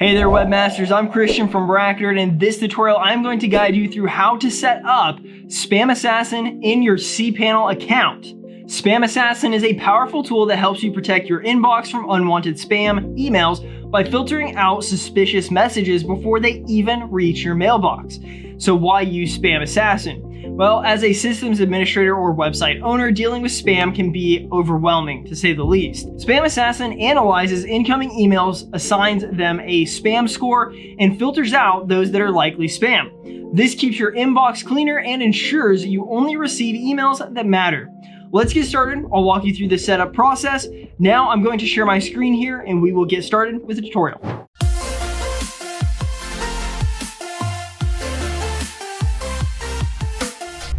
Hey there webmasters, I'm Christian from Racknerd, and in this tutorial I'm going to guide you through how to set up Spam Assassin in your cPanel account. Spam Assassin is a powerful tool that helps you protect your inbox from unwanted spam emails by filtering out suspicious messages before they even reach your mailbox. So why use Spam Assassin? Well, as a systems administrator or website owner, dealing with spam can be overwhelming, to say the least. Spam Assassin analyzes incoming emails, assigns them a spam score, and filters out those that are likely spam. This keeps your inbox cleaner and ensures you only receive emails that matter. Let's get started. I'll walk you through the setup process. Now I'm going to share my screen here and we will get started with the tutorial.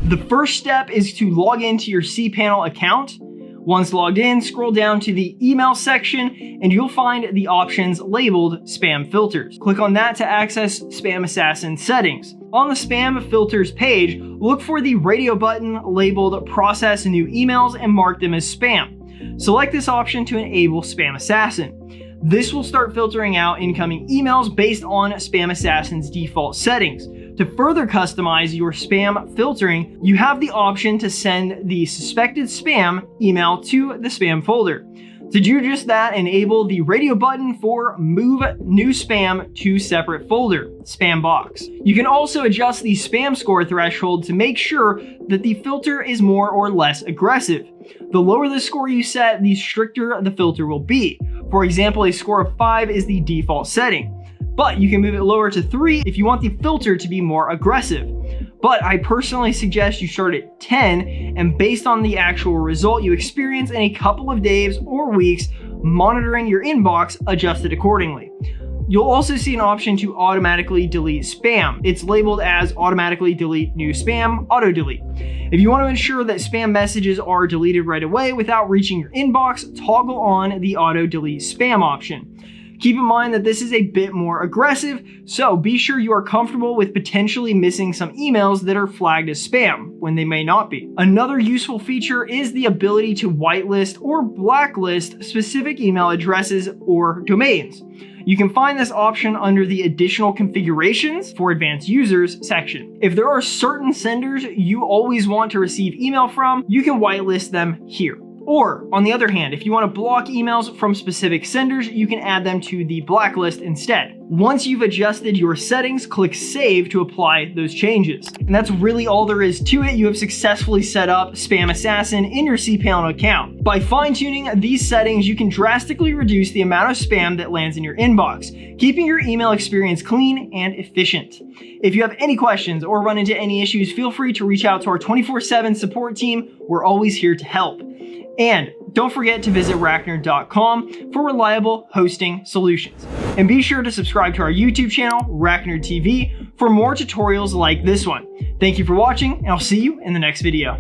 The first step is to log into your cPanel account. Once logged in, scroll down to the email section and you'll find the options labeled spam filters. Click on that to access Spam Assassin settings. On the spam filters page, look for the radio button labeled process new emails and mark them as spam. Select this option to enable Spam Assassin. This will start filtering out incoming emails based on Spam Assassin's default settings. To further customize your spam filtering, you have the option to send the suspected spam email to the spam folder. To do just that, enable the radio button for Move New Spam to Separate Folder, Spam Box. You can also adjust the spam score threshold to make sure that the filter is more or less aggressive. The lower the score you set, the stricter the filter will be. For example, a score of 5 is the default setting. But you can move it lower to 3 if you want the filter to be more aggressive. But I personally suggest you start at 10, and based on the actual result you experience in a couple of days or weeks, monitoring your inbox, adjust it accordingly. You'll also see an option to automatically delete spam. It's labeled as automatically delete new spam, auto delete. If you want to ensure that spam messages are deleted right away without reaching your inbox, toggle on the auto delete spam option. Keep in mind that this is a bit more aggressive, so be sure you are comfortable with potentially missing some emails that are flagged as spam when they may not be. Another useful feature is the ability to whitelist or blacklist specific email addresses or domains. You can find this option under the Additional Configurations for Advanced Users section. If there are certain senders you always want to receive email from, you can whitelist them here. Or, on the other hand, if you want to block emails from specific senders, you can add them to the blacklist instead. Once you've adjusted your settings, click Save to apply those changes. And that's really all there is to it. You have successfully set up Spam Assassin in your cPanel account. By fine-tuning these settings, you can drastically reduce the amount of spam that lands in your inbox, keeping your email experience clean and efficient. If you have any questions or run into any issues, feel free to reach out to our 24/7 support team. We're always here to help. And don't forget to visit Racknerd.com for reliable hosting solutions. And be sure to subscribe to our YouTube channel, Racknerd TV, for more tutorials like this one. Thank you for watching, and I'll see you in the next video.